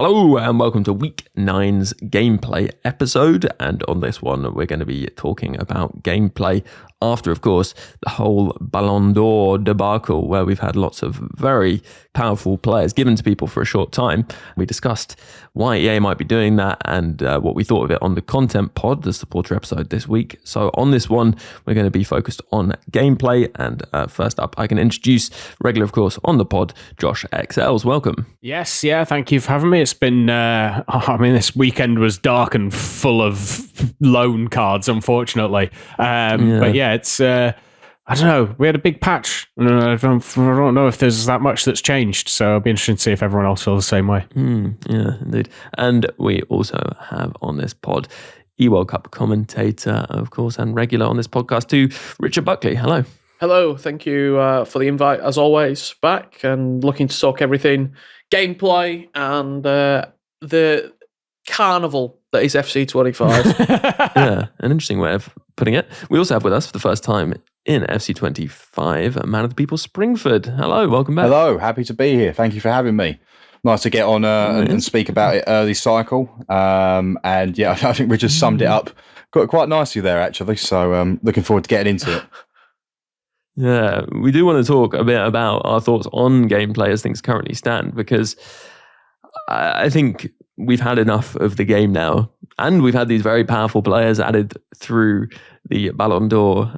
Hello and welcome to week 9's gameplay episode, and on this one we're going to be talking about gameplay after, of course, the whole Ballon d'Or debacle where we've had lots of very powerful players given to people for a short time. We discussed why EA might be doing that and what we thought of it on the content pod, the supporter episode this week. So on this one we're going to be focused on gameplay, and first up I can introduce regular, of course, on the pod, JoshXLS. Welcome. Yes, thank you for having me. It's been, this weekend was dark and full of loan cards, unfortunately. But yeah, it's, I don't know, we had a big patch. I don't know if there's that much that's changed, so it'll be interesting to see if everyone else feels the same way. Yeah, indeed. And we also have on this pod World Cup commentator, of course, and regular on this podcast too, Richard Buckley. Hello. Hello, thank you for the invite, as always, back, and looking to talk everything gameplay and the carnival that is FC25. Yeah, an interesting way of putting it. We also have with us for the first time in FC25, a man of the People Spr1ngford. Hello, welcome back. Hello, happy to be here. Thank you for having me. Nice to get on and speak about it early cycle. And yeah, I think we just summed it up quite nicely there, actually. So looking forward to getting into it. Yeah, we do want to talk a bit about our thoughts on gameplay as things currently stand, because I think we've had enough of the game now, and we've had these very powerful players added through the Ballon d'Or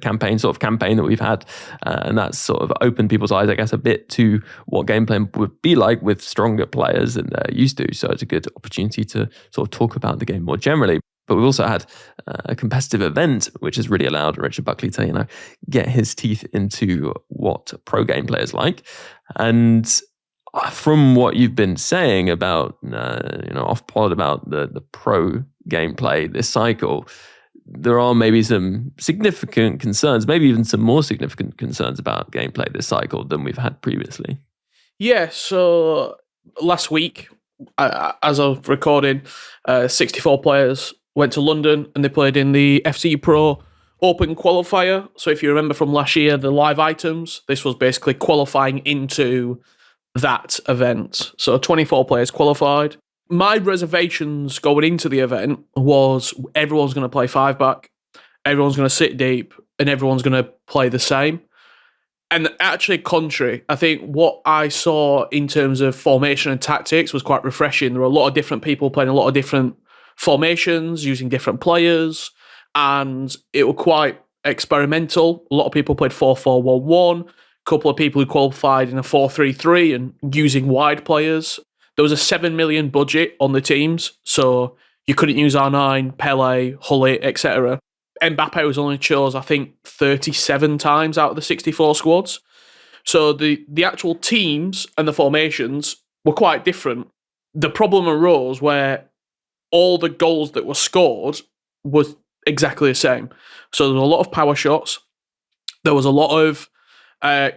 campaign that we've had, and that's sort of opened people's eyes, I guess, a bit to what gameplay would be like with stronger players than they're used to. So it's a good opportunity to sort of talk about the game more generally. But we've also had a competitive event, which has really allowed Richard Buckley to, get his teeth into what pro gameplay is like. And from what you've been saying about, off pod about the pro gameplay this cycle, there are maybe some significant concerns, maybe even some more significant concerns about gameplay this cycle than we've had previously. Yeah, so last week, as I was recording, 64 players went to London and they played in the FC Pro Open qualifier. So if you remember from last year, the live items, this was basically qualifying into that event. So 24 players qualified. My reservations going into the event was everyone's going to play 5-back, everyone's going to sit deep, and everyone's going to play the same. And actually, contrary, I think what I saw in terms of formation and tactics was quite refreshing. There were a lot of different people playing a lot of different formations, using different players, and it was quite experimental. A lot of people played 4-4-1-1, a couple of people who qualified in a 4-3-3 and using wide players. There was a 7 million budget on the teams, so you couldn't use R9, 𝘃𝘃, 𝘭𝘪𝘬𝘦, etc. 𝘵𝗵Pace was only chose, I think, 37 times out of the 64 squads. So the actual teams and the formations were quite different. The problem arose where all the goals that were scored was exactly the same. So there was a lot of power shots. There was a lot of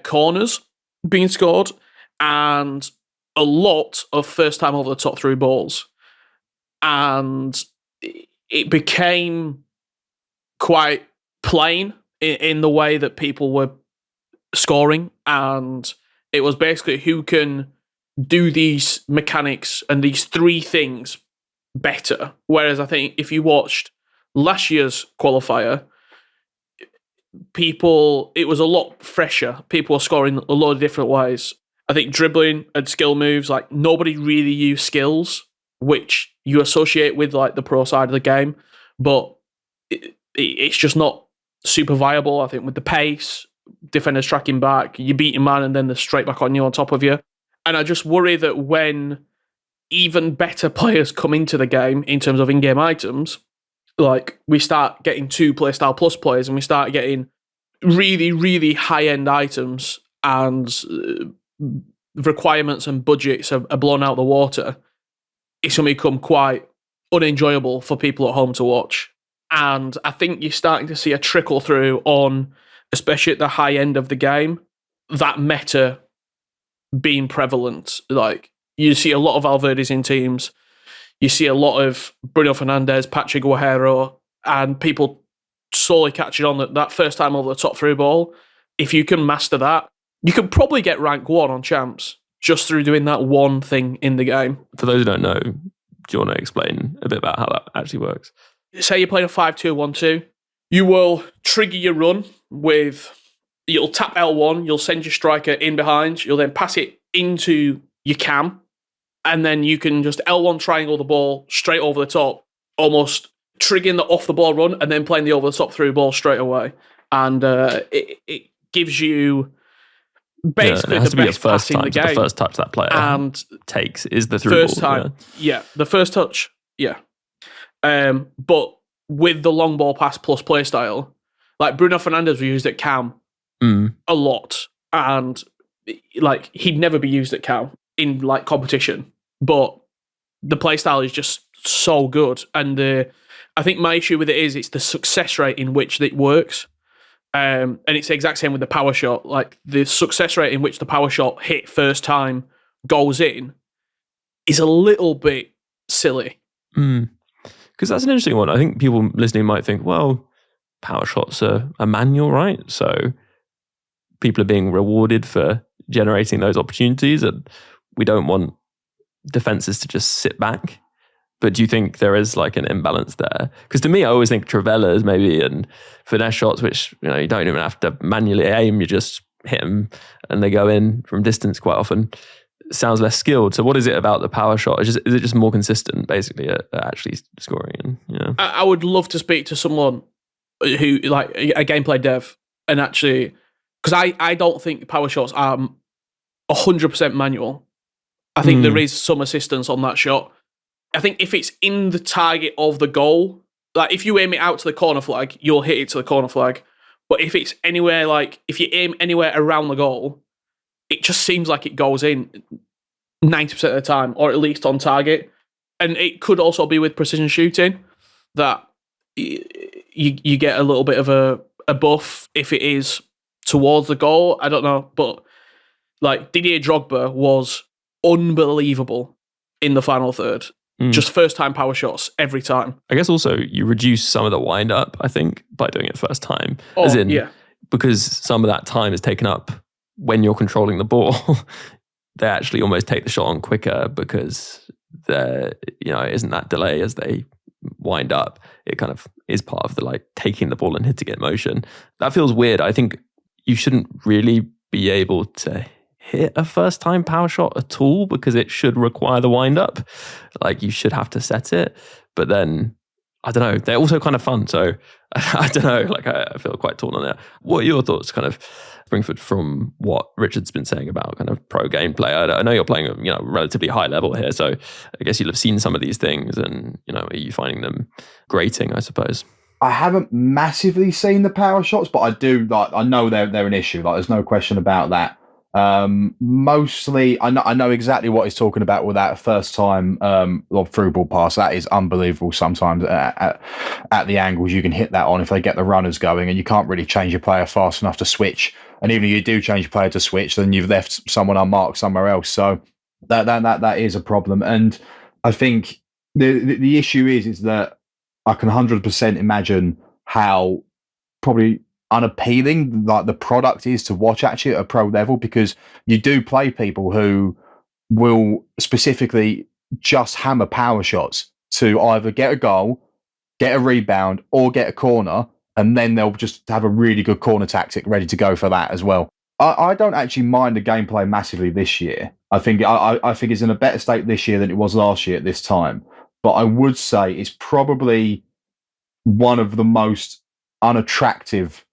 corners being scored and a lot of first time over the top through balls. And it became quite plain in the way that people were scoring. And it was basically who can do these mechanics and these three things better. Whereas I think if you watched last year's qualifier, it was a lot fresher. People were scoring a lot of different ways. I think dribbling and skill moves, like nobody really used skills, which you associate with like the pro side of the game, but it's just not super viable. I think with the pace, defenders tracking back, you beat your man and then they're straight back on you on top of you. And I just worry that when even better players come into the game in terms of in-game items, like we start getting 2 playstyle plus players and we start getting really, really high-end items and requirements and budgets are blown out the water, it's going to become quite unenjoyable for people at home to watch. And I think you're starting to see a trickle through on, especially at the high end of the game, that meta being prevalent. Like, you see a lot of Valverde's in teams. You see a lot of Bruno Fernandes, Patrick Guerrero, and people slowly catching on that first time over the top through ball. If you can master that, you can probably get rank 1 on champs. just through doing that one thing in the game. For those who don't know, do you want to explain a bit about how that actually works? Say you're playing a 5-2-1-2, you will trigger your run with, you'll tap L1, you'll send your striker in behind, you'll then pass it into your cam, and then you can just L1 triangle the ball straight over the top, almost triggering the off the ball run and then playing the over the top through ball straight away. And it gives you basically it has the to be best pass in the game. The first touch that player takes is the through first ball. time. Yeah, the first touch. Yeah. But with the long ball pass plus play style, like Bruno Fernandes was used at cam a lot, and like he'd never be used at cam in like competition, but the play style is just so good. And I think my issue with it is it's the success rate in which it works. And it's the exact same with the power shot. Like the success rate in which the power shot hit first time goes in is a little bit silly. Because that's an interesting one. I think people listening might think, well, power shots are a manual, right? So people are being rewarded for generating those opportunities, and we don't want defenses to just sit back. But do you think there is like an imbalance there? Because to me, I always think Travellas maybe and finesse shots, which you don't even have to manually aim, you just hit them and they go in from distance quite often. Sounds less skilled. So what is it about the power shot? Is it just more consistent, basically, at actually scoring? And I would love to speak to someone who like a gameplay dev and actually, because I don't think power shots are 100% manual. I think there is some assistance on that shot. I think if it's in the target of the goal, like if you aim it out to the corner flag, you'll hit it to the corner flag. But if it's anywhere, like if you aim anywhere around the goal, it just seems like it goes in 90% of the time, or at least on target. And it could also be with precision shooting that you get a little bit of a buff if it is towards the goal. I don't know. But like Didier Drogba was unbelievable in the final third. Just first time power shots every time. I guess also you reduce some of the wind up, I think, by doing it first time. Because some of that time is taken up when you're controlling the ball. They actually almost take the shot on quicker because there, isn't that delay as they wind up. It kind of is part of the like taking the ball and hitting it motion. That feels weird. I think you shouldn't really be able to hit a first time power shot at all because it should require the wind up. Like you should have to set it. But then, I don't know, they're also kind of fun. So I don't know, like I feel quite torn on it. What are your thoughts kind of, Springford, from what Richard's been saying about kind of pro gameplay? I know you're playing relatively high level here. So I guess you'll have seen some of these things and, are you finding them grating, I suppose? I haven't massively seen the power shots, but I do, I know they're an issue. Like there's no question about that. Mostly I know exactly what he's talking about with that first time through ball pass. That is unbelievable sometimes at the angles you can hit that on if they get the runners going, and you can't really change your player fast enough to switch, and even if you do change your player to switch, then you've left someone unmarked somewhere else. So that is a problem. And I think the issue is that I can 100% imagine how probably unappealing like the product is to watch actually at a pro level, because you do play people who will specifically just hammer power shots to either get a goal, get a rebound, or get a corner, and then they'll just have a really good corner tactic ready to go for that as well. I don't actually mind the gameplay massively this year. I think it's in a better state this year than it was last year at this time, but I would say it's probably one of the most unattractive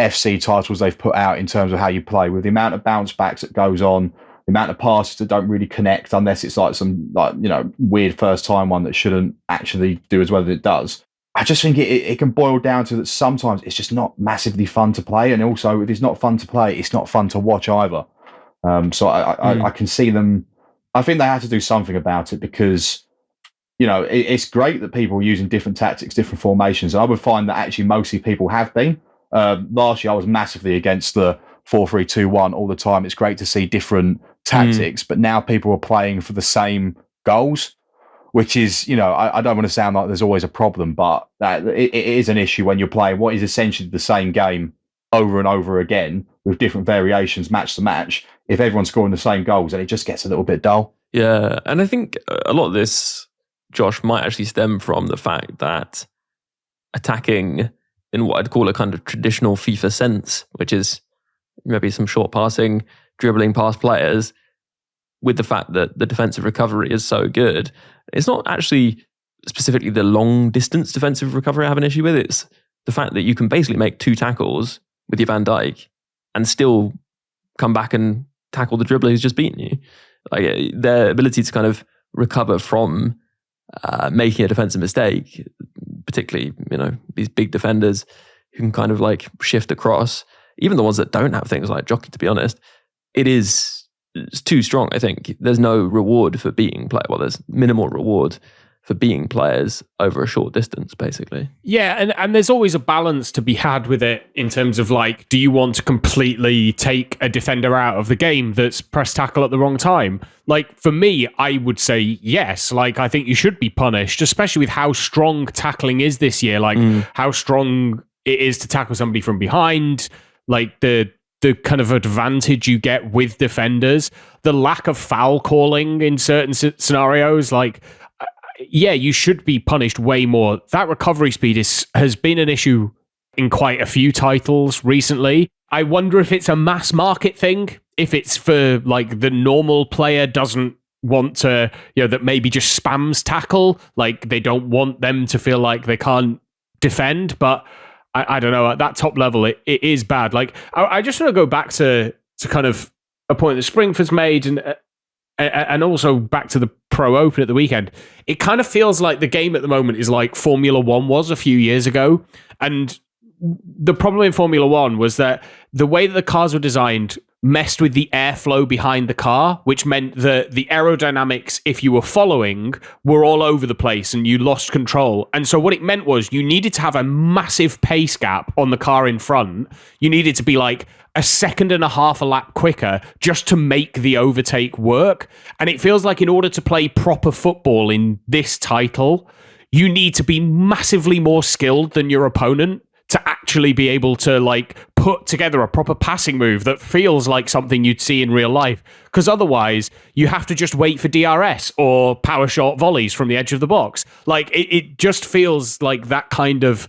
FC titles they've put out in terms of how you play, with the amount of bounce backs that goes on, the amount of passes that don't really connect unless it's like some weird first time one that shouldn't actually do as well as it does. I just think it can boil down to that sometimes it's just not massively fun to play, and also if it's not fun to play, it's not fun to watch either. So I can see them. I think they have to do something about it, because it's great that people are using different tactics, different formations, and I would find that actually mostly people have been. Last year I was massively against the 4-3-2-1 all the time. It's great to see different tactics, but now people are playing for the same goals, which is, I don't want to sound like there's always a problem, but it is an issue when you're playing what is essentially the same game over and over again with different variations match to match. if everyone's scoring the same goals, then it just gets a little bit dull. Yeah, and I think a lot of this, Josh, might actually stem from the fact that attacking in what I'd call a kind of traditional FIFA sense, which is maybe some short passing, dribbling past players, with the fact that the defensive recovery is so good, it's not actually specifically the long distance defensive recovery I have an issue with. It's the fact that you can basically make 2 tackles with your Van Dijk and still come back and tackle the dribbler who's just beaten you. Like their ability to kind of recover from making a defensive mistake, particularly, these big defenders who can kind of like shift across, even the ones that don't have things like Jockey, to be honest, it's too strong, I think. There's no reward for beating players. Well, there's minimal reward for beating players over a short distance, basically. Yeah, and there's always a balance to be had with it in terms of like, do you want to completely take a defender out of the game that's press tackle at the wrong time? Like, for me, I would say yes. Like, I think you should be punished, especially with how strong tackling is this year. Like, how strong it is to tackle somebody from behind, like the kind of advantage you get with defenders, the lack of foul calling in certain scenarios, like, yeah, you should be punished way more. That recovery speed has been an issue in quite a few titles recently. I wonder if it's a mass market thing, if it's for like the normal player doesn't want to, that maybe just spams tackle, like they don't want them to feel like they can't defend. But I don't know, at that top level, it is bad. Like, I just want to go back to kind of a point that Springford's made, and also back to the Pro Open at the weekend. It kind of feels like the game at the moment is like Formula One was a few years ago. And the problem in Formula One was that the way that the cars were designed messed with the airflow behind the car, which meant that the aerodynamics, if you were following, were all over the place and you lost control. And so what it meant was you needed to have a massive pace gap on the car in front. You needed to be like a second and a half a lap quicker just to make the overtake work. And it feels like in order to play proper football in this title, you need to be massively more skilled than your opponent to actually be able to like put together a proper passing move that feels like something you'd see in real life. Because otherwise, you have to just wait for DRS or power shot volleys from the edge of the box. Like, it just feels like that kind of...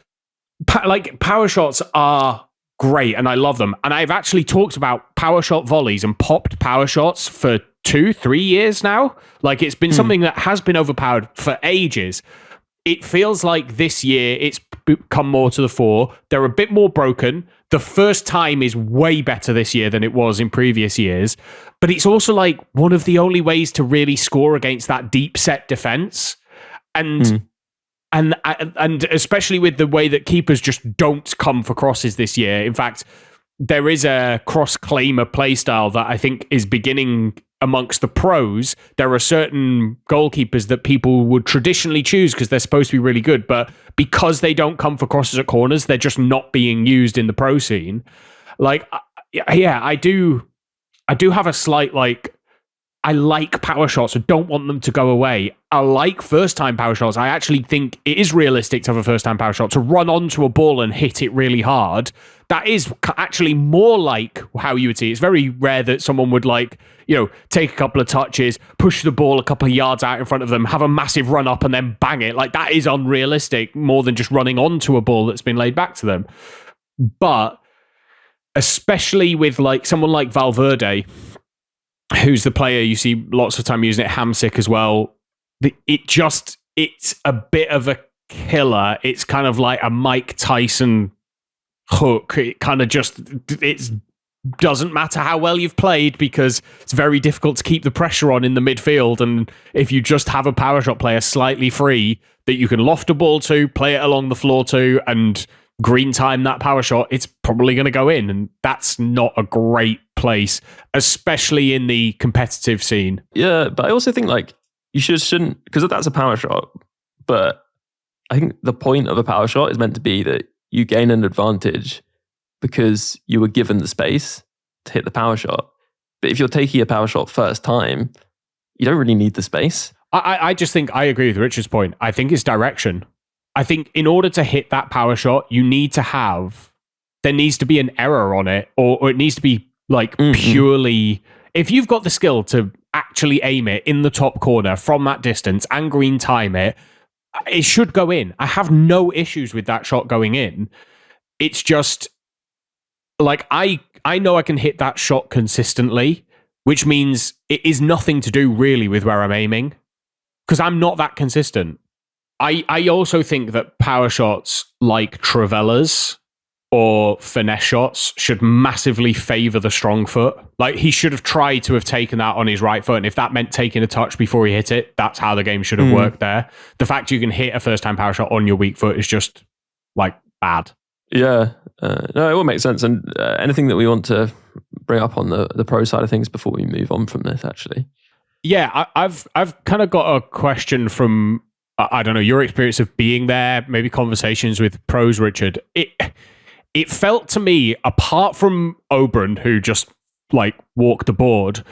like, power shots are great, and I love them. And I've actually talked about power shot volleys and popped power shots for 2-3 years now. Like, it's been something that has been overpowered for ages. It feels like this year it's come more to the fore. They're a bit more broken. The first time is way better this year than it was in previous years. But it's also like one of the only ways to really score against that deep set defense. And especially with the way that keepers just don't come for crosses this year. In fact, there is a cross-claimer playstyle that I think is beginning amongst the pros. There are certain goalkeepers that people would traditionally choose because they're supposed to be really good, but because they don't come for crosses at corners, they're just not being used in the pro scene. Like, yeah, I do have a slight, like, I like power shots. I don't want them to go away. I like first-time power shots. I actually think it is realistic to have a first-time power shot, to run onto a ball and hit it really hard. That is actually more like how you would see it. It's very rare that someone would, like, take a couple of touches, push the ball a couple of yards out in front of them, have a massive run up and then bang it. Like, that is unrealistic, more than just running onto a ball that's been laid back to them. But especially with like someone like Valverde, who's the player you see lots of time using it, 𝘍𝘂 as well. It's a bit of a killer. It's kind of like a Mike Tyson hook. It kind of it doesn't matter how well you've played because it's very difficult to keep the pressure on in the midfield. And if you just have a power shot player slightly free that you can loft a ball to, play it along the floor to, and green time that power shot, it's probably going to go in. And that's not a great place, especially in the competitive scene. Yeah, but I also think like you shouldn't, because that's a power shot, but I think the point of a power shot is meant to be that you gain an advantage because you were given the space to hit the power shot. But if you're taking a power shot first time, you don't really need the space. I just think I agree with Richard's point. I think it's direction. I think in order to hit that power shot, there needs to be an error on it, or it needs to be like purely If you've got the skill to actually aim it in the top corner from that distance and green time it, it should go in. I have no issues with that shot going in. It's just like I know I can hit that shot consistently, which means it is nothing to do really with where I'm aiming because I'm not that consistent. I also think that power shots like Travella's or finesse shots should massively favour the strong foot. Like, he should have tried to have taken that on his right foot, and if that meant taking a touch before he hit it, that's how the game should have worked there. The fact you can hit a first-time power shot on your weak foot is just, like, bad. Yeah. No, it all makes sense. And anything that we want to bring up on the pro side of things before we move on from this, actually? Yeah, I've kind of got a question from, I don't know, your experience of being there, maybe conversations with pros, Richard. It felt to me, apart from Oberon, who just like walked the board,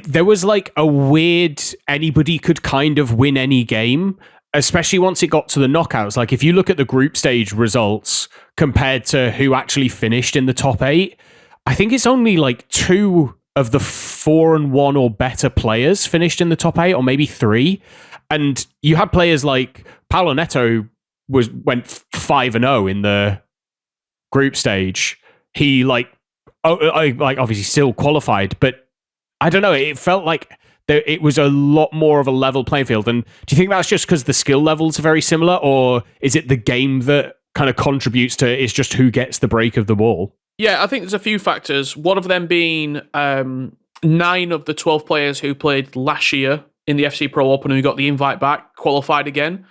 there was like a weird, anybody could kind of win any game, especially once it got to the knockouts. Like, if you look at the group stage results compared to who actually finished in the top 8, I think it's only like 2 of the 4-1 or better players finished in the top 8, or maybe 3. And you had players like Paolo Neto went 5-0 in the group stage. He obviously still qualified, but I don't know. It felt like it was a lot more of a level playing field. And do you think that's just because the skill levels are very similar, or is it the game that kind of contributes to it is just who gets the break of the ball? Yeah, I think there's a few factors. One of them being 9 of the 12 players who played last year in the FC Pro Open who got the invite back qualified again.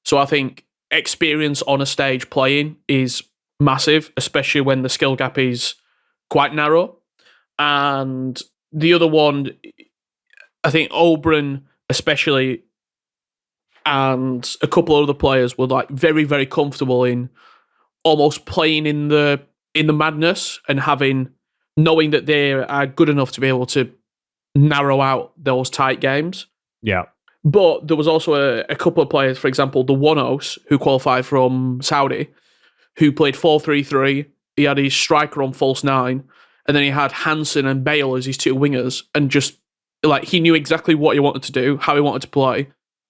So I think experience on a stage playing is massive, especially when the skill gap is quite narrow. And the other one, I think Oberon especially, and a couple of other players were like very, very comfortable in almost playing in the madness and knowing that they are good enough to be able to narrow out those tight games. Yeah. But there was also a couple of players, for example, the Oneos, who qualified from Saudi, who played 4-3-3. He had his striker on false 9, and then he had Hansen and Bale as his 2 wingers, and just like he knew exactly what he wanted to do, how he wanted to play,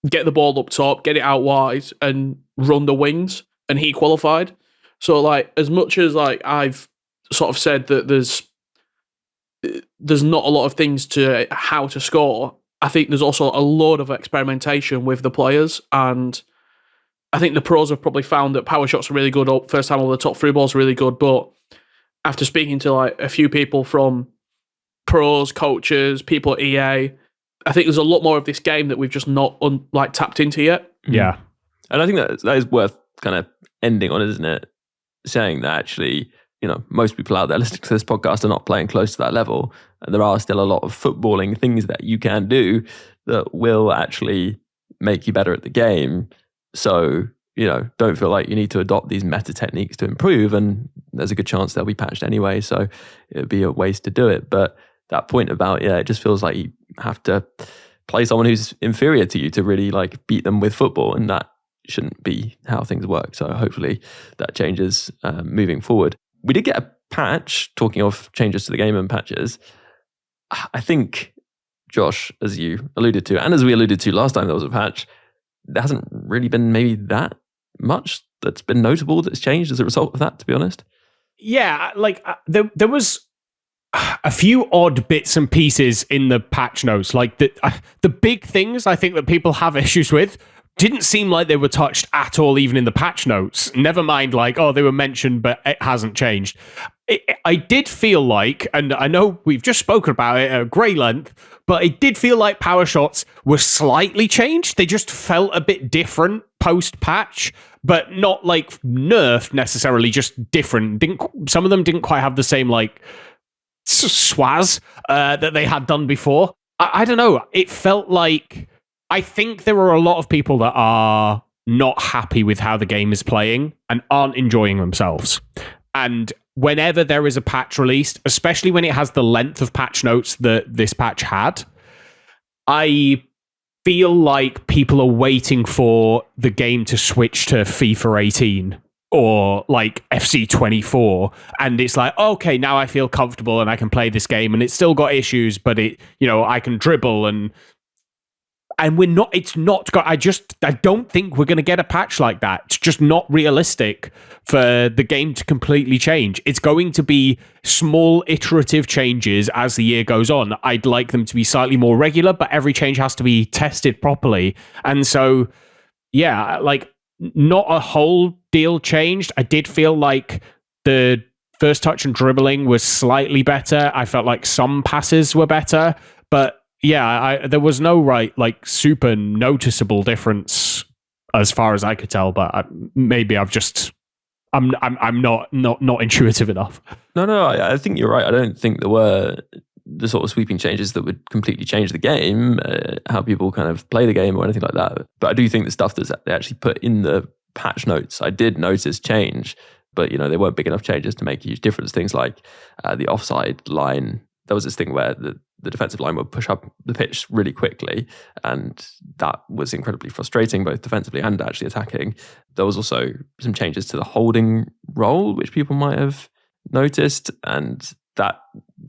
get the ball up top, get it out wide, and run the wings, and he qualified. So like, as much as like I've sort of said that there's not a lot of things to how to score, I think there's also a load of experimentation with the players, and I think the pros have probably found that power shots are really good. First time over the top through balls are really good, but after speaking to like a few people from pros, coaches, people at EA, I think there's a lot more of this game that we've just not tapped into yet. Yeah, and I think that is worth kind of ending on, isn't it? Saying that actually, you know, most people out there listening to this podcast are not playing close to that level, and there are still a lot of footballing things that you can do that will actually make you better at the game. So, you know, don't feel like you need to adopt these meta techniques to improve, and there's a good chance they'll be patched anyway, so it would be a waste to do it. But that point about, it just feels like you have to play someone who's inferior to you to really like beat them with football, and that shouldn't be how things work. So hopefully that changes moving forward. We did get a patch, talking of changes to the game and patches. I think, Josh, as you alluded to, and as we alluded to last time there was a patch, there hasn't really been maybe that much that's been notable that's changed as a result of that, to be honest. Yeah, like there was a few odd bits and pieces in the patch notes. Like the big things I think that people have issues with didn't seem like they were touched at all, even in the patch notes. Never mind, like, oh, they were mentioned, but it hasn't changed. I did feel like, and I know we've just spoken about it at great length, but it did feel like power shots were slightly changed. They just felt a bit different post-patch, but not like nerfed necessarily, just different. Some of them didn't quite have the same like swaz that they had done before. I don't know. It felt like, I think there are a lot of people that are not happy with how the game is playing and aren't enjoying themselves. And whenever there is a patch released, especially when it has the length of patch notes that this patch had, I feel like people are waiting for the game to switch to FIFA 18 or like 𝘵𝗱𝗀𝗀𝘀, and it's like, okay, now I feel comfortable and I can play this game, and it's still got issues, but I can dribble and it's not got, I don't think we're going to get a patch like that. It's just not realistic for the game to completely change. It's going to be small iterative changes as the year goes on. I'd like them to be slightly more regular, but every change has to be tested properly. And so, yeah, like not a whole deal changed. I did feel like the first touch and dribbling was slightly better. I felt like some passes were better, but yeah, there was no super noticeable difference as far as I could tell. But maybe I'm not intuitive enough. No, I think you're right. I don't think there were the sort of sweeping changes that would completely change the game, how people kind of play the game or anything like that. But I do think the stuff that they actually put in the patch notes, I did notice change, but they weren't big enough changes to make a huge difference. Things like the offside line. There was this thing where the defensive line would push up the pitch really quickly, and that was incredibly frustrating, both defensively and actually attacking. There was also some changes to the holding role, which people might have noticed, and that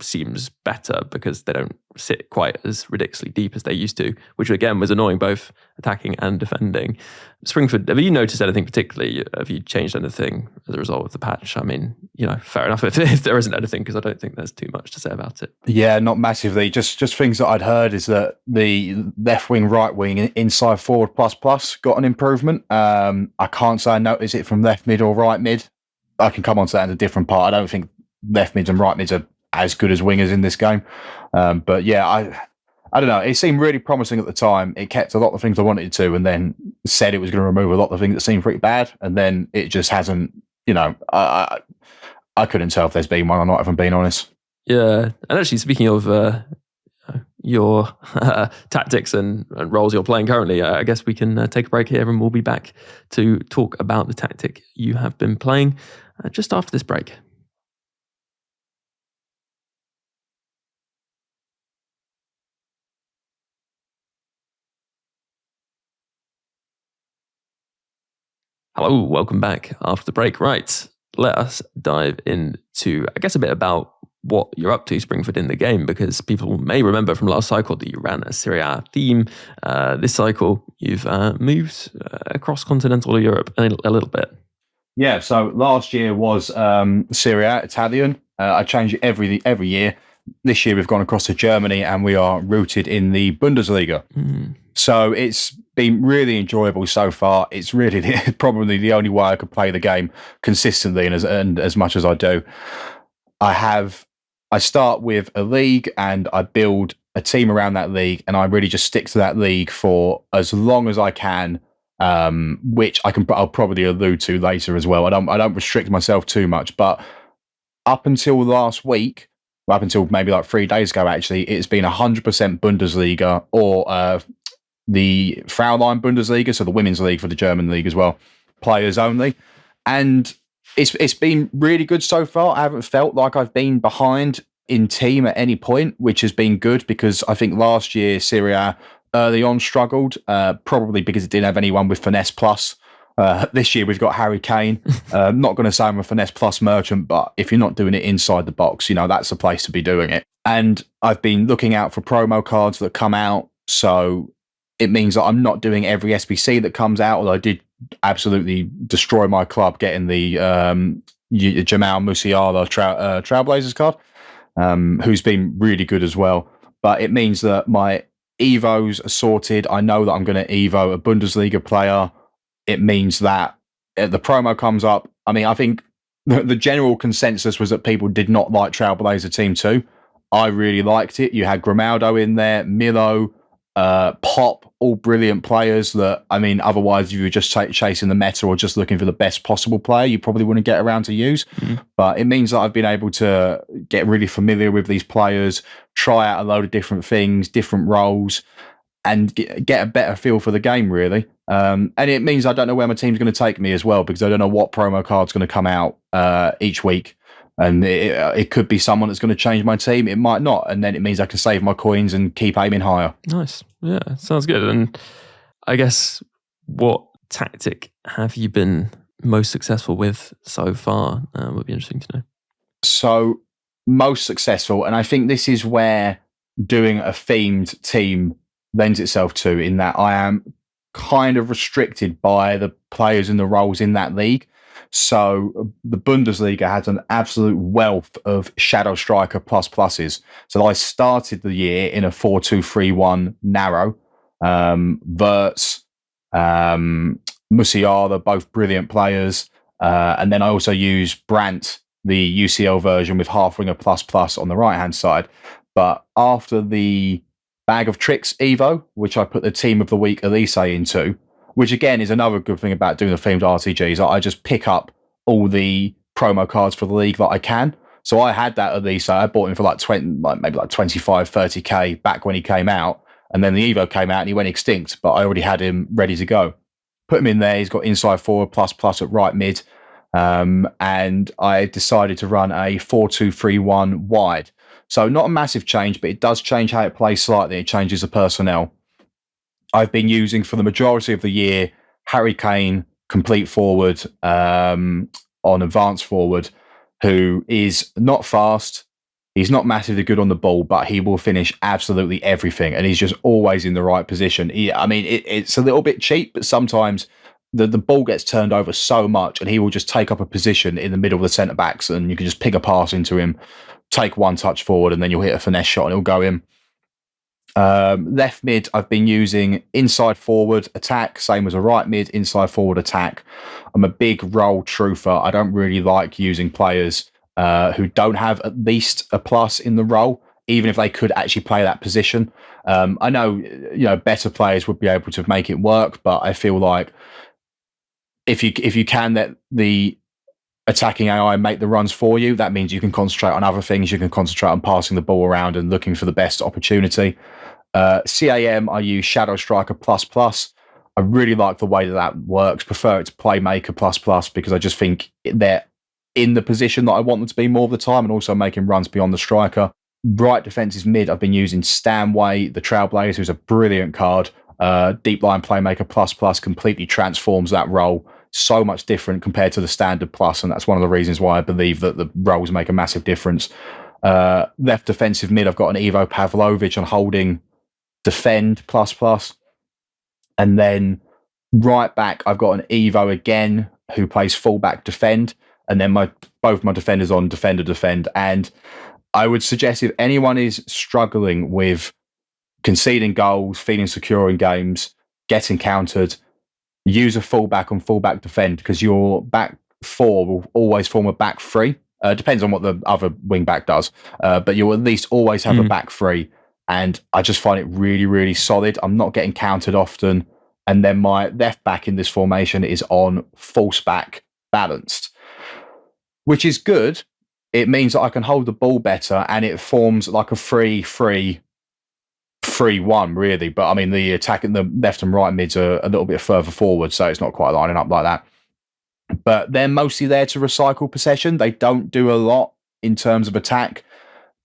seems better because they don't sit quite as ridiculously deep as they used to, which again was annoying both attacking and defending. Springford, have you noticed anything particularly? Have you changed anything as a result of the patch? I mean, fair enough if there isn't anything, because I don't think there's too much to say about it. Yeah, not massively. Just things that I'd heard is that the left wing, right wing, inside forward plus got an improvement. I can't say I noticed it from left mid or right mid. I can come on to that in a different part. I don't think left mids and right mids are as good as wingers in this game. But yeah, I don't know. It seemed really promising at the time. It kept a lot of things I wanted it to, and then said it was going to remove a lot of things that seemed pretty bad. And then it just hasn't, I couldn't tell if there's been one or not, if I'm being honest. Yeah. And actually, speaking of your tactics and roles you're playing currently, I guess we can take a break here and we'll be back to talk about the tactic you have been playing just after this break. Hello, welcome back after the break. Right, let us dive into, I guess, a bit about what you're up to, Springford, in the game, because people may remember from last cycle that you ran a Serie A theme. This cycle, you've moved across continental Europe a little bit. Yeah, so last year was Serie A, Italian. I change it every year. This year we've gone across to Germany and we are rooted in the Bundesliga. So it's been really enjoyable so far. It's really probably the only way I could play the game consistently and as much as I do. I start with a league and I build a team around that league, and I really just stick to that league for as long as I can, which I'll probably allude to later as well. I don't restrict myself too much, but up until last week, up until maybe like 3 days ago, actually, it's been 100% Bundesliga or the Fraulein Bundesliga, so the women's league for the German league as well, players only. And it's been really good so far. I haven't felt like I've been behind in team at any point, which has been good, because I think last year Serie A early on struggled, probably because it didn't have anyone with Finesse Plus. This year we've got Harry Kane. I'm not going to say I'm a Finesse Plus merchant, but if you're not doing it inside the box, that's the place to be doing it. And I've been looking out for promo cards that come out, so it means that I'm not doing every SBC that comes out, although I did absolutely destroy my club getting the 𝘬𝘠𝘬𝘦 𝗟𝗶𝘀 card, who's been really good as well. But it means that my Evos are sorted. I know that I'm going to Evo a Bundesliga player. It means that the promo comes up. I mean, I think the general consensus was that people did not like 𝗟𝗶𝘀 Team 2. I really liked it. You had Grimaldo in there, Milo, Pop, all brilliant players that, I mean, otherwise if you were just chasing the meta or just looking for the best possible player, you probably wouldn't get around to use. But it means that I've been able to get really familiar with these players, try out a load of different things, different roles, and get a better feel for the game, really. And it means I don't know where my team's going to take me as well, because I don't know what promo card's going to come out each week. And it could be someone that's going to change my team. It might not. And then it means I can save my coins and keep aiming higher. Nice. Yeah, sounds good. And I guess, what tactic have you been most successful with so far? Would be interesting to know. So most successful, and I think this is where doing a themed team lends itself to, in that I am kind of restricted by the players and the roles in that league. So the Bundesliga has an absolute wealth of shadow striker ++s. So I started the year in a 4-2-3-1 narrow. 𝘬𝘀𝗀𝘀, 𝘵𝘆𝗀𝘀𝘀𝘀, both brilliant players. And then I also use Brandt, the UCL version, with 𝘅𝑃𝑟𝑖𝑛𝑔++ on the right-hand side. But after the Bag of Tricks Evo, which I put the Team of the Week 𝘵𝘵𝘚 into, which again is another good thing about doing the themed RTGs, I just pick up all the promo cards for the league that I can. So I had that 𝘵𝘚. I bought him for maybe 25, 30k back when he came out. And then the Evo came out and he went extinct, but I already had him ready to go. Put him in there. He's got inside forward ++ at right mid. And I decided to run a 4-2-3-1 wide. So not a massive change, but it does change how it plays slightly. It changes the personnel. I've been using for the majority of the year Harry Kane, complete forward, on advanced forward, who is not fast. He's not massively good on the ball, but he will finish absolutely everything. And he's just always in the right position. It's a little bit cheap, but sometimes the ball gets turned over so much and he will just take up a position in the middle of the centre backs and you can just ping a pass into him, take one touch forward, and then you'll hit a finesse shot and it'll go in. Left mid, I've been using inside forward attack, same as a right mid, inside forward attack. I'm a big role truther. I don't really like using players who don't have at least a plus in the role, even if they could actually play that position. I know, better players would be able to make it work, but I feel like if you can let the attacking AI make the runs for you, that means you can concentrate on other things. You can concentrate on passing the ball around and looking for the best opportunity. CAM, I use Shadow Striker ++. I really like the way that works. Prefer it to Playmaker ++ because I just think they're in the position that I want them to be more of the time and also making runs beyond the striker. Right defensive mid, I've been using Stanway, the Trailblazer, who's a brilliant card. Deep line Playmaker ++ completely transforms that role. So much different compared to the standard plus, and that's one of the reasons why I believe that the roles make a massive difference. Left defensive mid, I've got an 𝘵𝑉𝗵𝗀𝘀𝘀 on holding defend ++. And then right back, I've got an Evo again, who plays fullback defend. And then both my defenders on defend. And I would suggest if anyone is struggling with conceding goals, feeling secure in games, getting countered, use a fullback on fullback defend, because your back four will always form a back three. Depends on what the other wing back does, but you'll at least always have a back three. And I just find it really, really solid. I'm not getting countered often. And then my left back in this formation is on false back balanced, which is good. It means that I can hold the ball better and it forms like a 3-3-3-1 really. But I mean, the attack in the left and right mids are a little bit further forward, so it's not quite lining up like that. But they're mostly there to recycle possession. They don't do a lot in terms of attack.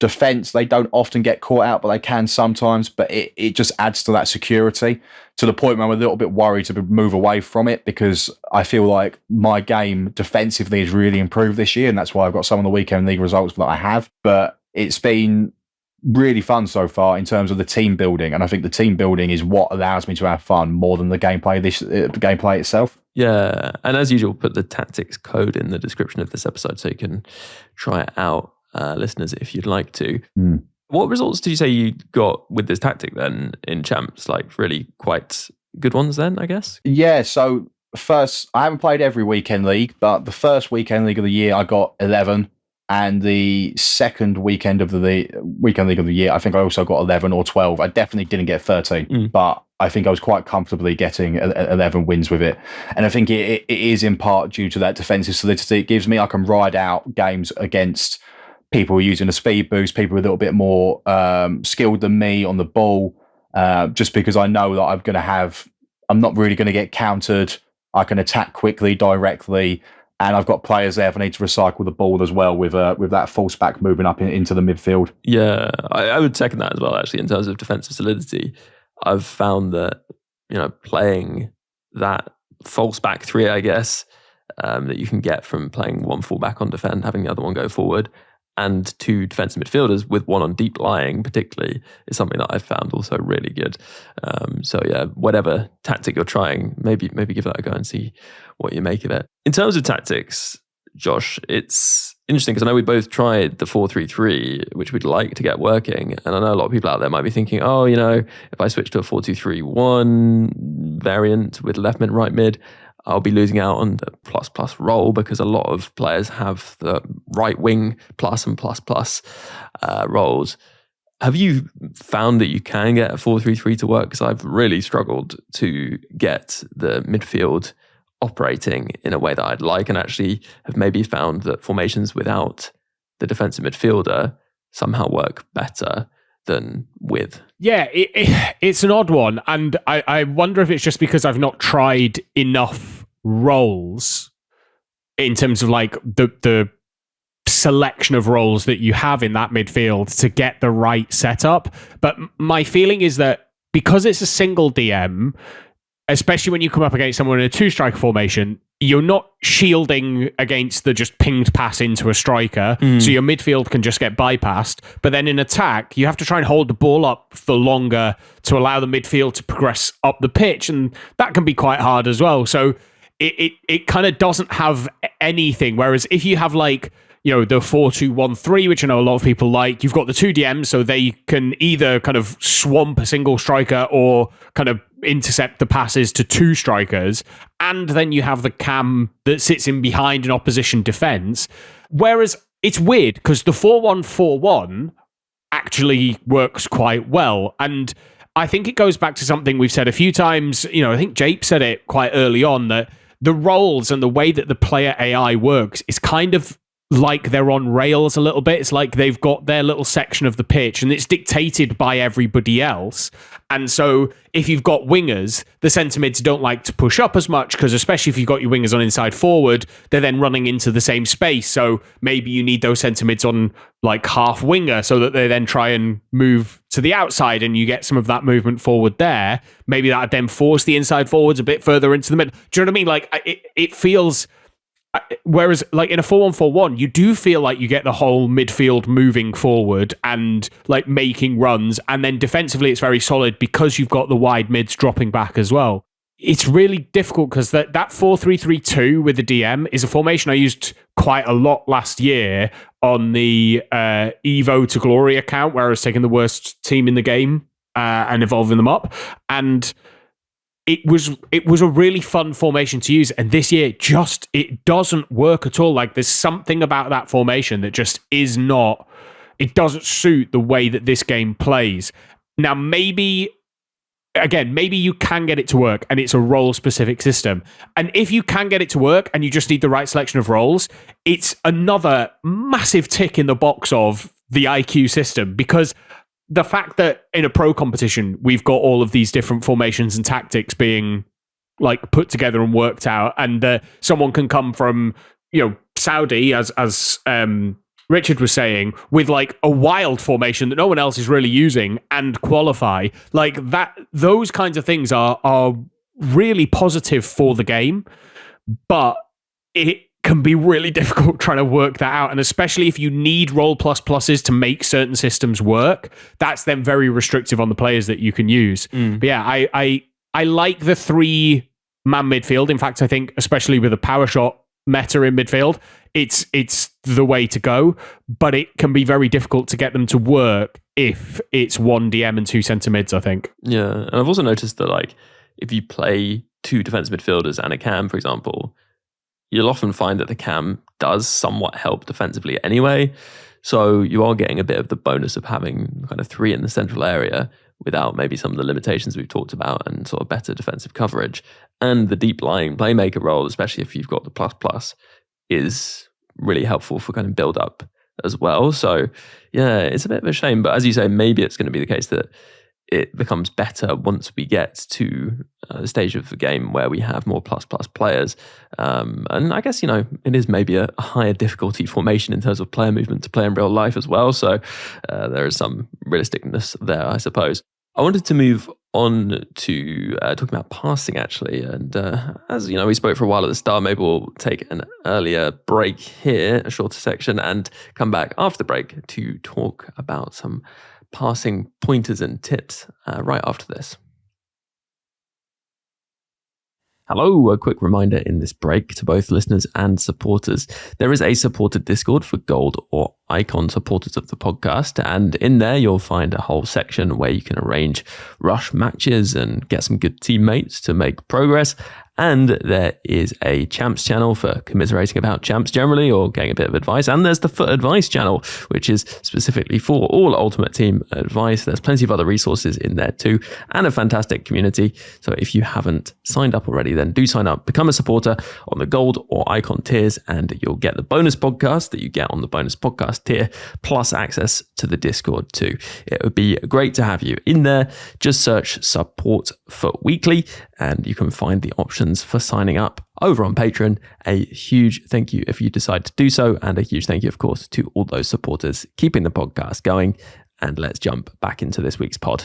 Defense, they don't often get caught out, but they can sometimes. But it just adds to that security, to the point where I'm a little bit worried to move away from it, because I feel like my game defensively has really improved this year, and that's why I've got some of the weekend league results that I have. But it's been really fun so far in terms of the team building, and I think the team building is what allows me to have fun more than the gameplay gameplay itself. Yeah, and as usual, put the tactics code in the description of this episode so you can try it out, listeners, if you'd like to. What results did you say you got with this tactic then in champs? Like really quite good ones then, I guess? Yeah, so first, I haven't played every weekend league, but the first weekend league of the year I got 11, and the second weekend league of the year I think I also got 11 or 12. I definitely didn't get 13, but I think I was quite comfortably getting 11 wins with it. And I think it is in part due to that defensive solidity it gives me. I can ride out games against people using a speed boost, people a little bit more skilled than me on the ball, just because I know that I'm not really going to get countered. I can attack quickly, directly, and I've got players there if I need to recycle the ball as well with that false back moving up into the midfield. Yeah, I would second that as well, actually, in terms of defensive solidity. I've found that, playing that false back three, I guess, that you can get from playing one fullback on defend, having the other one go forward, and 2 defensive midfielders with one on deep lying particularly is something that I've found also really good. So yeah, whatever tactic you're trying, maybe give that a go and see what you make of it. In terms of tactics, Josh, it's interesting because I know we both tried the 4-3-3, which we'd like to get working. And I know a lot of people out there might be thinking, oh, if I switch to a 4-2-3-1 variant with left mid, right mid, I'll be losing out on the plus role because a lot of players have the right wing plus and plus roles. Have you found that you can get a 4-3-3 to work? Because I've really struggled to get the midfield operating in a way that I'd like, and actually have maybe found that formations without the defensive midfielder somehow work better than with. Yeah, it's an odd one. And I wonder if it's just because I've not tried enough roles in terms of like the selection of roles that you have in that midfield to get the right setup. But my feeling is that because it's a single DM, especially when you come up against someone in a 2-striker formation, you're not shielding against the just pinged pass into a striker, so your midfield can just get bypassed. But then in attack, you have to try and hold the ball up for longer to allow the midfield to progress up the pitch, and that can be quite hard as well. So it kind of doesn't have anything. Whereas if you have like, the 4-2-1-3, which I know a lot of people like, you've got the 2 DMs, so they can either kind of swamp a single striker or kind of intercept the passes to 2 strikers, and then you have the cam that sits in behind an opposition defense. Whereas it's weird because the 4-1-4-1 actually works quite well, and I think it goes back to something we've said a few times. I think Jape said it quite early on, that the roles and the way that the player AI works is kind of like they're on rails a little bit. It's like they've got their little section of the pitch and it's dictated by everybody else. And so if you've got wingers, the centre mids don't like to push up as much, because especially if you've got your wingers on inside forward, they're then running into the same space. So maybe you need those centre mids on like half winger so that they then try and move to the outside and you get some of that movement forward there. Maybe that would then force the inside forwards a bit further into the middle. Do you know what I mean? Like it feels... Whereas, like in a 4-1-4-1, you do feel like you get the whole midfield moving forward and like making runs, and then defensively it's very solid because you've got the wide mids dropping back as well. It's really difficult because that 4-3-3-2 with the DM is a formation I used quite a lot last year on the 𝘵𝗵𝗽𝗀𝘀 account, where I was taking the worst team in the game and evolving them up, and it was a really fun formation to use, and this year it doesn't work at all. Like there's something about that formation that just it doesn't suit the way that this game plays. Now maybe you can get it to work and it's a role specific system. And if you can get it to work and you just need the right selection of roles, it's another massive tick in the box of the IQ system, because the fact that in a pro competition, we've got all of these different formations and tactics being like put together and worked out, and someone can come from, Saudi, as Richard was saying, with like a wild formation that no one else is really using and qualify like that. Those kinds of things are really positive for the game, but it can be really difficult trying to work that out. And especially if you need role pluses to make certain systems work, that's then very restrictive on the players that you can use. But yeah, I like the 3-man midfield. In fact, I think especially with a power shot meta in midfield, it's the way to go, but it can be very difficult to get them to work if it's 1 DM and 2 centre mids, I think. Yeah, and I've also noticed that like if you play 2 defensive midfielders and a cam, for example, you'll often find that the cam does somewhat help defensively anyway. So you are getting a bit of the bonus of having kind of 3 in the central area without maybe some of the limitations we've talked about and sort of better defensive coverage. And the deep lying playmaker role, especially if you've got the plus, is really helpful for kind of build up as well. So yeah, it's a bit of a shame. But as you say, maybe it's going to be the case that it becomes better once we get to the stage of the game where we have more plus players. And I guess, it is maybe a higher difficulty formation in terms of player movement to play in real life as well. So there is some realisticness there, I suppose. I wanted to move on to talking about passing, actually. And as you know, we spoke for a while at the start. Maybe we'll take an earlier break here, a shorter section, and come back after the break to talk about some passing pointers and tips right after this. Hello, a quick reminder in this break to both listeners and supporters. There is a supported Discord for gold or icon supporters of the podcast, and in there you'll find a whole section where you can arrange rush matches and get some good teammates to make progress. And there is a champs channel for commiserating about champs generally or getting a bit of advice. And there's the Foot Advice channel, which is specifically for all Ultimate Team advice. There's plenty of other resources in there too, and a fantastic community. So if you haven't signed up already, then do sign up, become a supporter on the gold or icon tiers, and you'll get the bonus podcast that you get on the bonus podcast tier, plus access to the Discord too. It would be great to have you in there. Just search Support for Weekly and you can find the options for signing up over on Patreon. A huge thank you if you decide to do so, and a huge thank you, of course, to all those supporters keeping the podcast going. And let's jump back into this week's pod.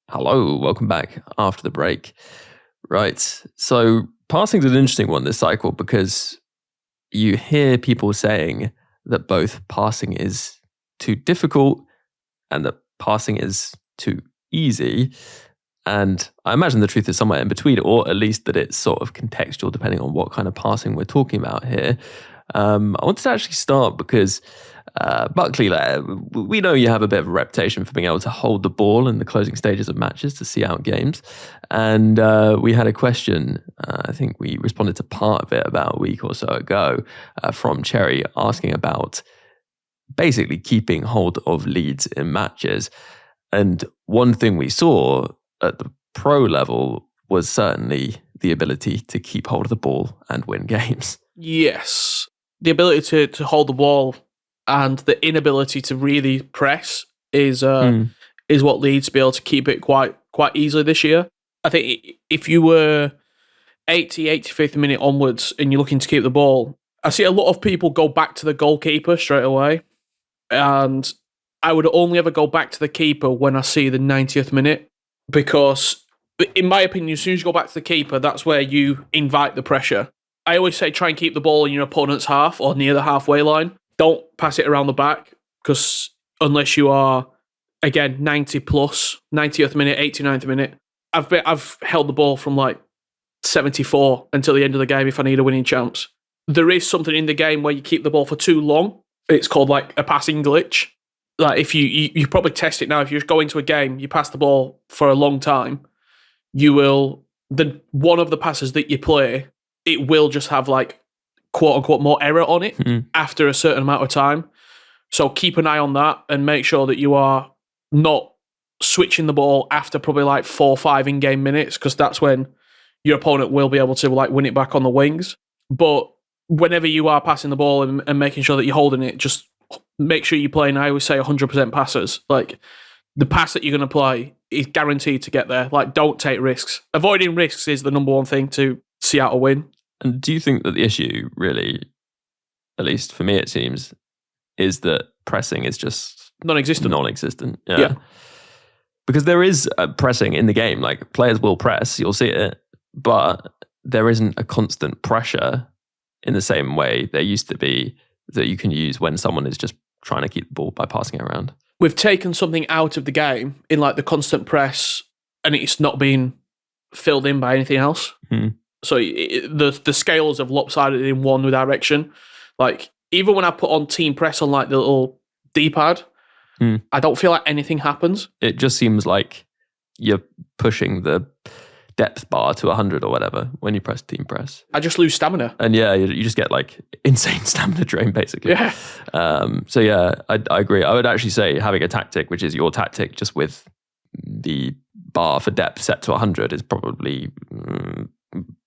Hello, welcome back after the break. Right, so passing is an interesting one this cycle because you hear people saying that both passing is too difficult and that passing is too easy. And I imagine the truth is somewhere in between, or at least that it's sort of contextual depending on what kind of passing we're talking about here. I wanted to actually start because Buckley, we know you have a bit of a reputation for being able to hold the ball in the closing stages of matches to see out games. And we had a question, I think we responded to part of it about a week or so ago from Cherry asking about basically keeping hold of leads in matches. And one thing we saw at the pro level was certainly the ability to keep hold of the ball and win games. Yes. The ability to hold the ball and the inability to really press is what leads to be able to keep it quite easily this year. I think if you were 85th minute onwards and you're looking to keep the ball, I see a lot of people go back to the goalkeeper straight away. And I would only ever go back to the keeper when I see the 90th minute, because in my opinion, as soon as you go back to the keeper, that's where you invite the pressure. I always say try and keep the ball in your opponent's half or near the halfway line. Don't pass it around the back, because unless you are, again, 90 plus, 90th minute, 89th minute, I've held the ball from like 74 until the end of the game if I need a winning chance. There is something in the game where you keep the ball for too long. It's called like a passing glitch. Like if you probably test it now. If you go into a game, you pass the ball for a long time, you will, one of the passes that you play, it will just have like quote unquote more error on it after a certain amount of time. So keep an eye on that and make sure that you are not switching the ball after probably like 4 or 5 in-game minutes, because that's when your opponent will be able to like win it back on the wings. But whenever you are passing the ball and making sure that you're holding it, just make sure you're playing, I always say 100% passes. Like the pass that you're going to play is guaranteed to get there. Like don't take risks. Avoiding risks is the number one thing to see out a win. And do you think that the issue really, at least for me it seems, is that pressing is just non-existent? Yeah. Because there is pressing in the game. Like players will press, you'll see it, but there isn't a constant pressure in the same way there used to be that you can use when someone is just trying to keep the ball by passing it around. We've taken something out of the game in like the constant press, and it's not being filled in by anything else. So the scales have lopsided in one direction. Like even when I put on team press on like the little D-pad, I don't feel like anything happens. It just seems like you're pushing the depth bar to 100 or whatever when you press team press. I just lose stamina. And yeah, you just get like insane stamina drain basically. Yeah. So yeah, I agree. I would actually say having a tactic, which is your tactic, just with the bar for depth set to 100 is probably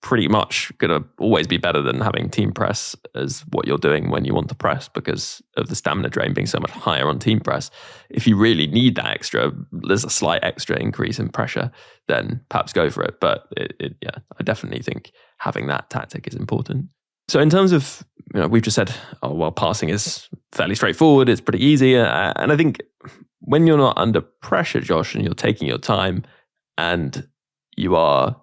pretty much going to always be better than having team press as what you're doing when you want to press, because of the stamina drain being so much higher on team press. If you really need that extra, there's a slight extra increase in pressure, then perhaps go for it. But yeah, I definitely think having that tactic is important. So in terms of, we've just said, passing is fairly straightforward. It's pretty easy. And I think when you're not under pressure, Josh, and you're taking your time and you are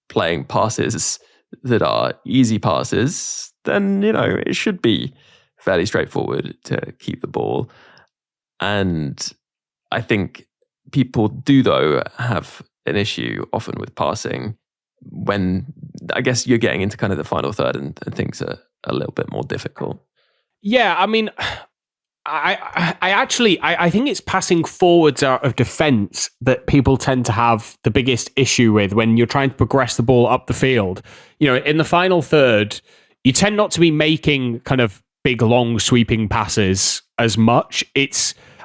playing passes that are easy passes, then, it should be fairly straightforward to keep the ball. And I think people do, though, have an issue often with passing when I guess you're getting into kind of the final third and things are a little bit more difficult. Yeah, I mean, I think it's passing forwards out of defense that people tend to have the biggest issue with when you're trying to progress the ball up the field. In the final third, you tend not to be making kind of big, long, sweeping passes as much.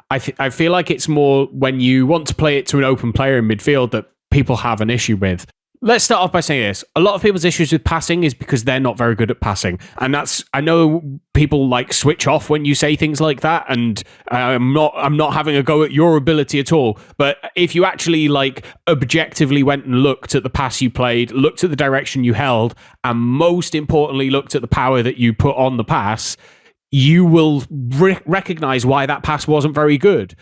I feel like it's more when you want to play it to an open player in midfield that people have an issue with. Let's start off by saying this. A lot of people's issues with passing is because they're not very good at passing. And I know people switch off when you say things like that. And I'm not having a go at your ability at all. But if you actually objectively went and looked at the pass you played, looked at the direction you held, and most importantly, looked at the power that you put on the pass, you will recognize why that pass wasn't very good.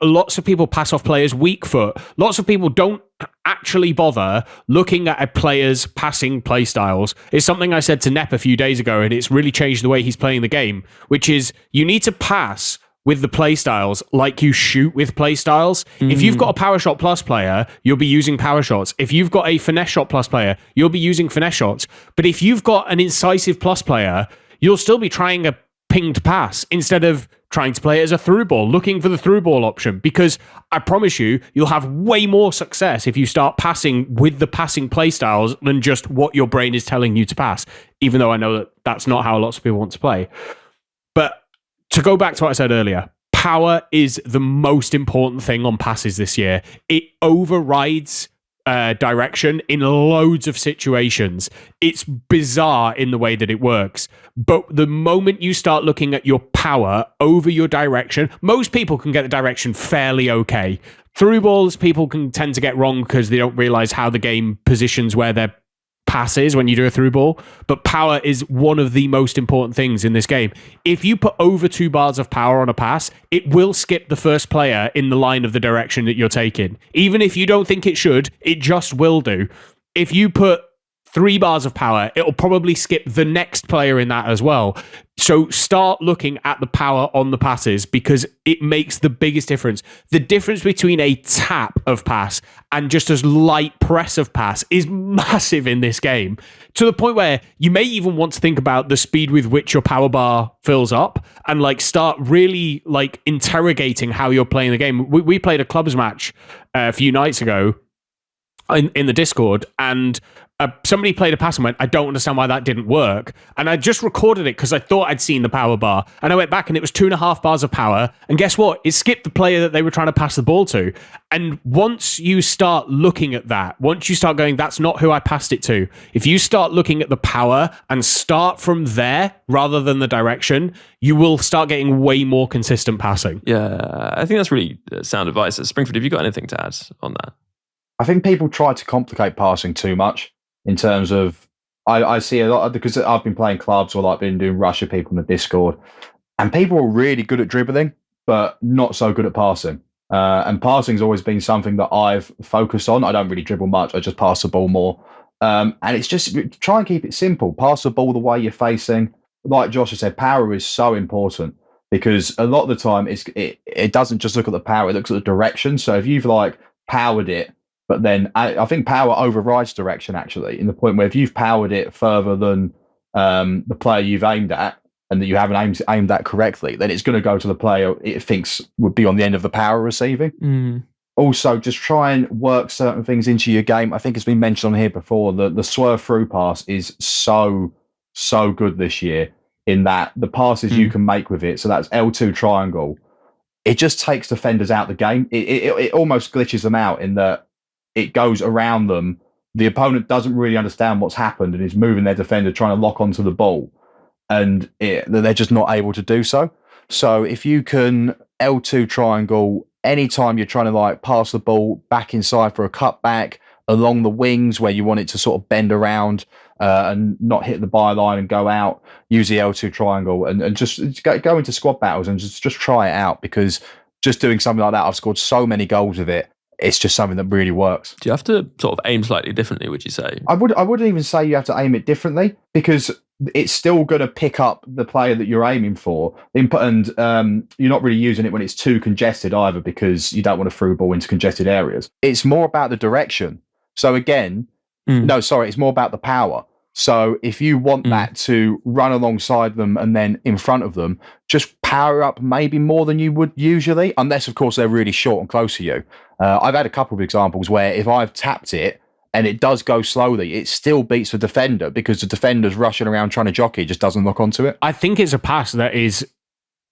Lots of people pass off players weak foot. Lots of people don't actually bother looking at a player's passing play styles. It's something I said to Nep a few days ago, and it's really changed the way he's playing the game, which is you need to pass with the play styles like you shoot with play styles. If you've got a power shot plus player, you'll be using power shots. If you've got a finesse shot plus player, you'll be using finesse shots. But if you've got an incisive plus player, you'll still be trying a pinged pass instead of trying to play it as a through ball, looking for the through ball option, because I promise you'll have way more success if you start passing with the passing play styles than just what your brain is telling you to pass, even though I know that that's not how lots of people want to play. But to go back to what I said earlier, power is the most important thing on passes this year. It overrides direction in loads of situations. It's bizarre in the way that it works. But the moment you start looking at your power over your direction, most people can get the direction fairly okay. Through balls, people can tend to get wrong because they don't realize how the game positions where their pass is when you do a through ball. But power is one of the most important things in this game. If you put over 2 bars of power on a pass, it will skip the first player in the line of the direction that you're taking. Even if you don't think it should, it just will do. If you put 3 bars of power, it'll probably skip the next player in that as well. So start looking at the power on the passes because it makes the biggest difference. The difference between a tap of pass and just a light press of pass is massive in this game, to the point where you may even want to think about the speed with which your power bar fills up and start really interrogating how you're playing the game. We played a clubs match a few nights ago in the Discord, and somebody played a pass and went, I don't understand why that didn't work. And I just recorded it because I thought I'd seen the power bar. And I went back and it was 2.5 bars of power. And guess what? It skipped the player that they were trying to pass the ball to. And once you start looking at that, once you start going, that's not who I passed it to. If you start looking at the power and start from there rather than the direction, you will start getting way more consistent passing. Yeah, I think that's really sound advice. Springford, have you got anything to add on that? I think people try to complicate passing too much in terms of, I see a lot, because I've been playing clubs or been doing rush with people in the Discord, and people are really good at dribbling, but not so good at passing. And passing's always been something that I've focused on. I don't really dribble much. I just pass the ball more. And it's just, try and keep it simple. Pass the ball the way you're facing. Like Josh has said, power is so important because a lot of the time it doesn't just look at the power, it looks at the direction. So if you've powered it, but then I think power overrides direction, actually, in the point where if you've powered it further than the player you've aimed at and that you haven't aimed at correctly, then it's going to go to the player it thinks would be on the end of the power receiving. Also, just try and work certain things into your game. I think it's been mentioned on here before, the swerve through pass is so good this year in that the passes you can make with it, so that's L2 triangle, it just takes defenders out the game. It almost glitches them out in that it goes around them. The opponent doesn't really understand what's happened and is moving their defender, trying to lock onto the ball, and they're just not able to do so. So if you can L2 triangle, anytime you're trying to pass the ball back inside for a cutback, along the wings where you want it to sort of bend around and not hit the byline and go out, use the L2 triangle and just go into squad battles and just try it out, because just doing something like that, I've scored so many goals with it. It's just something that really works. Do you have to sort of aim slightly differently, would you say? I wouldn't even say you have to aim it differently, because it's still going to pick up the player that you're aiming for. And you're not really using it when it's too congested either, because you don't want to through ball into congested areas. It's more about the direction. So again, it's more about the power. So if you want that to run alongside them and then in front of them, just power up maybe more than you would usually, unless, of course, they're really short and close to you. I've had a couple of examples where if I've tapped it and it does go slowly, it still beats the defender because the defender's rushing around trying to jockey, just doesn't lock onto it. I think it's a pass that is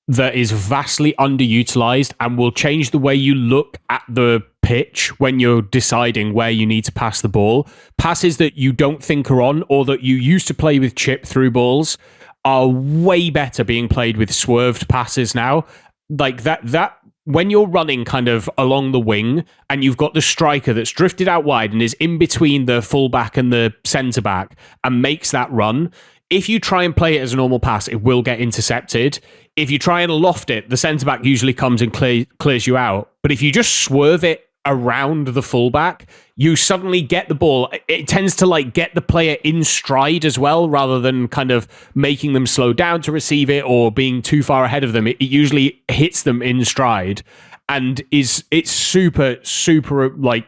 vastly underutilized and will change the way you look at the pitch when you're deciding where you need to pass the ball. Passes that you don't think are on, or that you used to play with chip through balls, are way better being played with swerved passes now. Like that when you're running kind of along the wing and you've got the striker that's drifted out wide and is in between the fullback and the centre back and makes that run, if you try and play it as a normal pass, it will get intercepted. If you try and loft it, the centre-back usually comes and clears you out. But if you just swerve it around the fullback, you suddenly get the ball. It tends to like get the player in stride as well, rather than kind of making them slow down to receive it or being too far ahead of them. It usually hits them in stride, and it's super, super like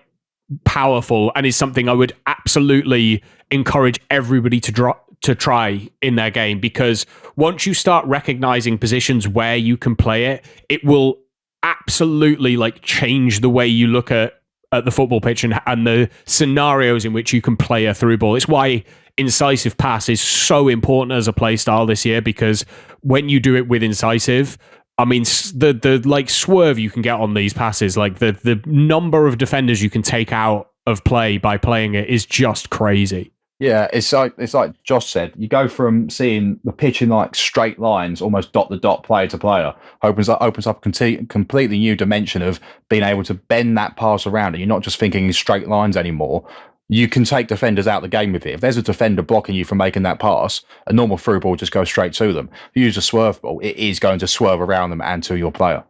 powerful, and is something I would absolutely encourage everybody to try in their game, because once you start recognizing positions where you can play it, it will absolutely like change the way you look at the football pitch and the scenarios in which you can play a through ball. It's why incisive pass is so important as a play style this year, because when you do it with incisive, I mean, the like swerve you can get on these passes, like the number of defenders you can take out of play by playing it is just crazy. Yeah, it's like Josh said. You go from seeing the pitch in like straight lines, almost dot to dot, player to player, opens up a completely new dimension of being able to bend that pass around, and you're not just thinking in straight lines anymore. You can take defenders out the game with it. If there's a defender blocking you from making that pass, a normal through ball just goes straight to them. If you use a swerve ball, it is going to swerve around them and to your player.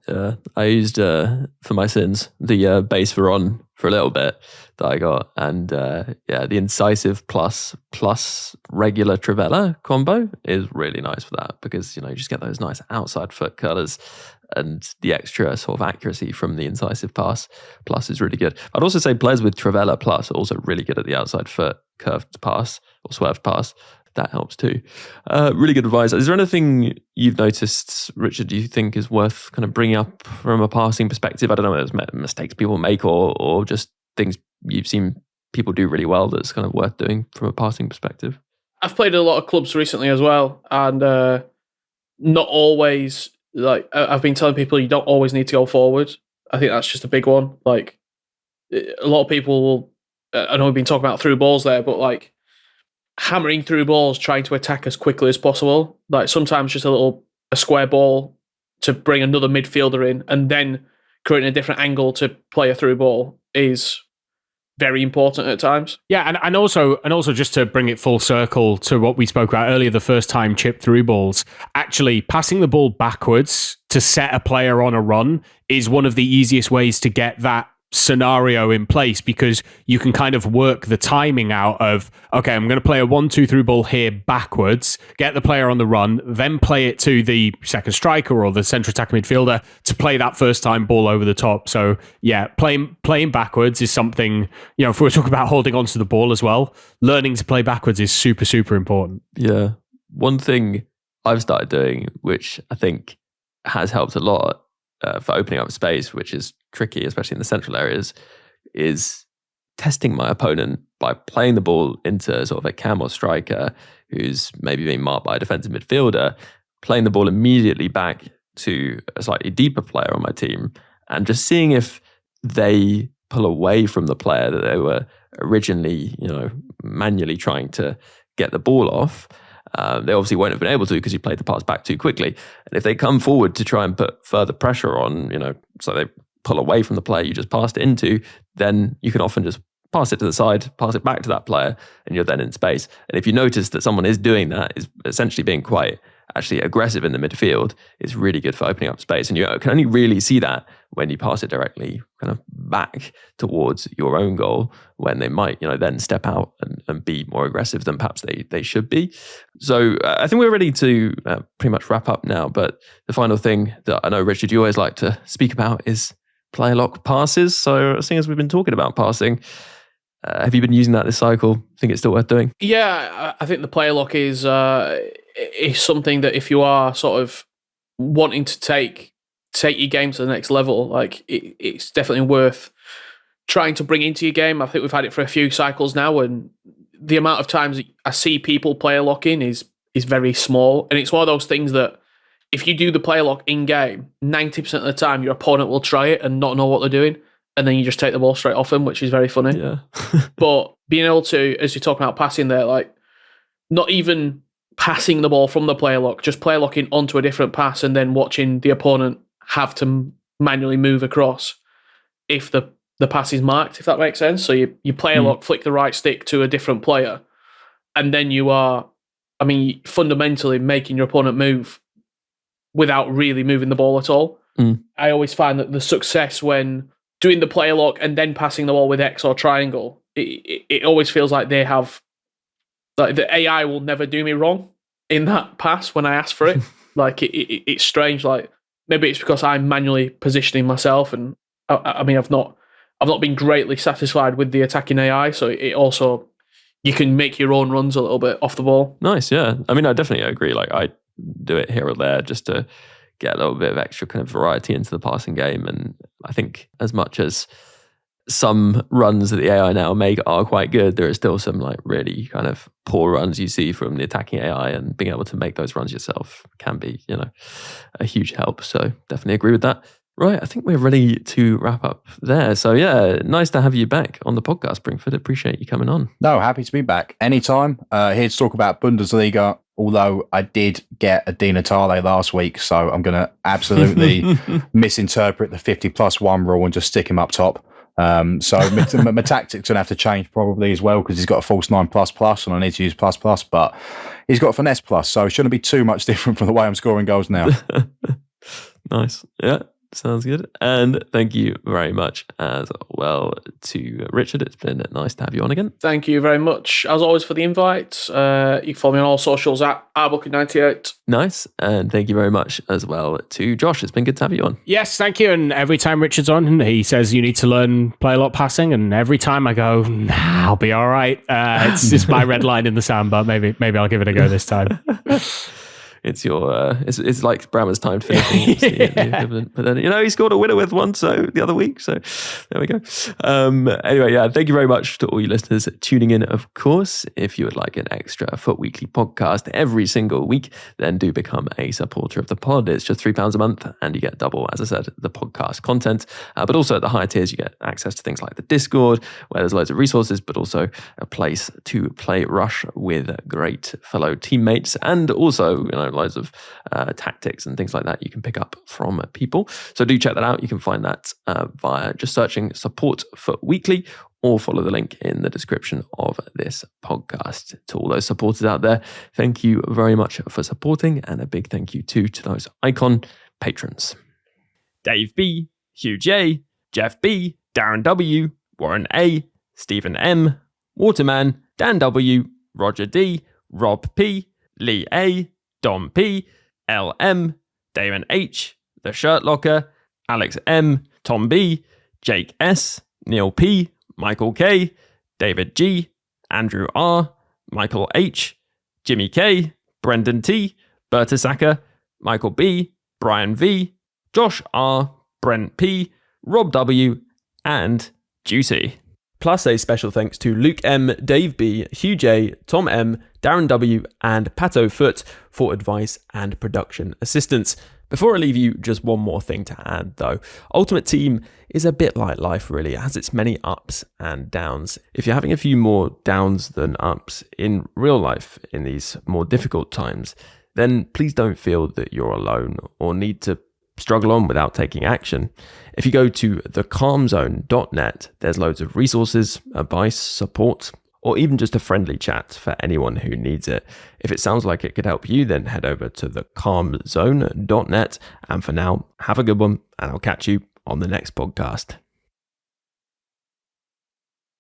I used, for my sins, the 𝗵𝗚𝗀 for a little bit that I got. And the incisive plus regular 𝗪𝗏𝗏 combo is really nice for that, because, you just get those nice outside foot curlers, and the extra sort of accuracy from the incisive pass plus is really good. I'd also say players with 𝗪𝗏𝗏 plus are also really good at the outside foot curved pass or swerved pass. That helps too. Really good advice. Is there anything you've noticed, Richard, do you think is worth kind of bringing up from a passing perspective? I don't know whether it's mistakes people make or just things you've seen people do really well that's kind of worth doing from a passing perspective. I've played a lot of clubs recently as well, and not always, like, I've been telling people you don't always need to go forward. I think that's just a big one. Like, a lot of people will, I know we've been talking about through balls there, but like hammering through balls, trying to attack as quickly as possible. Like sometimes just a square ball to bring another midfielder in and then creating a different angle to play a through ball is very important at times. Yeah, and also just to bring it full circle to what we spoke about earlier, the first time chip through balls, actually passing the ball backwards to set a player on a run is one of the easiest ways to get that scenario in place, because you can kind of work the timing out of, okay, I'm going to play a 1-2 through ball here backwards, get the player on the run, then play it to the second striker or the central attacking midfielder to play that first time ball over the top. So yeah, playing backwards is something, if we're talking about holding onto the ball as well, learning to play backwards is super, super important. Yeah. One thing I've started doing, which I think has helped a lot for opening up space, which is tricky, especially in the central areas, is testing my opponent by playing the ball into sort of a cam or striker who's maybe being marked by a defensive midfielder, playing the ball immediately back to a slightly deeper player on my team, and just seeing if they pull away from the player that they were originally, manually trying to get the ball off. They obviously won't have been able to because you played the pass back too quickly. And if they come forward to try and put further pressure on, so they pull away from the player you just passed it into, then you can often just pass it to the side, pass it back to that player, and you're then in space. And if you notice that someone is doing that, is essentially being quite actually aggressive in the midfield is really good for opening up space. And you can only really see that when you pass it directly kind of back towards your own goal, when they might, then step out and be more aggressive than perhaps they should be. So I think we're ready to pretty much wrap up now. But the final thing that I know, Richard, you always like to speak about is player lock passes. So seeing as we've been talking about passing, have you been using that this cycle? Think it's still worth doing? Yeah, I think the player lock is something that if you are sort of wanting to take your game to the next level, like it's definitely worth trying to bring into your game. I think we've had it for a few cycles now, and the amount of times I see people player locking is very small. And it's one of those things that if you do the player lock in game, 90% of the time your opponent will try it and not know what they're doing. And then you just take the ball straight off them, which is very funny. Yeah. But being able to, as you're talking about passing there, like not even passing the ball from the player lock, just player locking onto a different pass and then watching the opponent have to manually move across if the pass is marked, if that makes sense. So you player lock, flick the right stick to a different player, and then you are, fundamentally making your opponent move without really moving the ball at all. I always find that the success when doing the player lock and then passing the ball with X or triangle, it always feels like they have, like the AI will never do me wrong in that pass when I ask for it. Like it's strange. Like maybe it's because I'm manually positioning myself, and I've not been greatly satisfied with the attacking AI. So it also, you can make your own runs a little bit off the ball. Nice, yeah. I definitely agree. Like I do it here or there just to get a little bit of extra kind of variety into the passing game. And I think as much as some runs that the AI now make are quite good, there are still some like really kind of poor runs you see from the attacking AI, and being able to make those runs yourself can be, a huge help. So definitely agree with that. Right, I think we're ready to wrap up there. So yeah, nice to have you back on the podcast, Spr1ngford. Appreciate you coming on. No, happy to be back. Anytime. Here to talk about Bundesliga, although I did get a 𝘵𝘂𝘬𝘬 last week, so I'm going to absolutely misinterpret the 50+1 rule and just stick him up top. So my tactics going to have to change probably as well, because he's got a false 9++, and I need to use ++, but he's got finesse plus, so it shouldn't be too much different from the way I'm scoring goals now. Nice. Yeah. Sounds good. And thank you very much as well to Richard. It's been nice to have you on again. Thank you very much, as always, for the invite. You can follow me on all socials at 𝘵𝘀𝘬𝘦. Nice. And thank you very much as well to Josh. It's been good to have you on. Yes, thank you. And every time Richard's on, he says you need to learn play a lot passing. And every time I go, nah, I'll be all right. It's just my red line in the sand, but maybe I'll give it a go this time. It's your, it's like Brammer's timed finishing. Yeah. But then, he scored a winner with one the other week. So there we go. Anyway, yeah, thank you very much to all you listeners tuning in, of course. If you would like an extra FUT Weekly podcast every single week, then do become a supporter of the pod. It's just £3 a month, and you get double, as I said, the podcast content. But also at the higher tiers, you get access to things like the Discord, where there's loads of resources, but also a place to play Rush with great fellow teammates, and also, loads of tactics and things like that you can pick up from people. So do check that out. You can find that via just searching Support FUT Weekly, or follow the link in the description of this podcast. To all those supporters out there, thank you very much for supporting, and a big thank you too to those icon patrons: Dave B, Hugh J, Jeff B, Darren W, Warren A, Stephen M, Waterman, Dan W, Roger D, Rob P, Lee A, Dom P, LM, Damon H, The Shirt Locker, Alex M, Tom B, Jake S, Neil P, Michael K, David G, Andrew R, Michael H, Jimmy K, Brendan T, Berta Saka, Michael B, Brian V, Josh R, Brent P, Rob W, and Juicy. Plus a special thanks to Luke M, Dave B, Hugh J, Tom M, Darren W, and Pato Foot for advice and production assistance. Before I leave you, just one more thing to add though. Ultimate Team is a bit like life really. It has its many ups and downs. If you're having a few more downs than ups in real life in these more difficult times, then please don't feel that you're alone or need to struggle on without taking action. If you go to thecalmzone.net, there's loads of resources, advice, support, or even just a friendly chat for anyone who needs it. If it sounds like it could help you, then head over to thecalmzone.net. And for now, have a good one, and I'll catch you on the next podcast.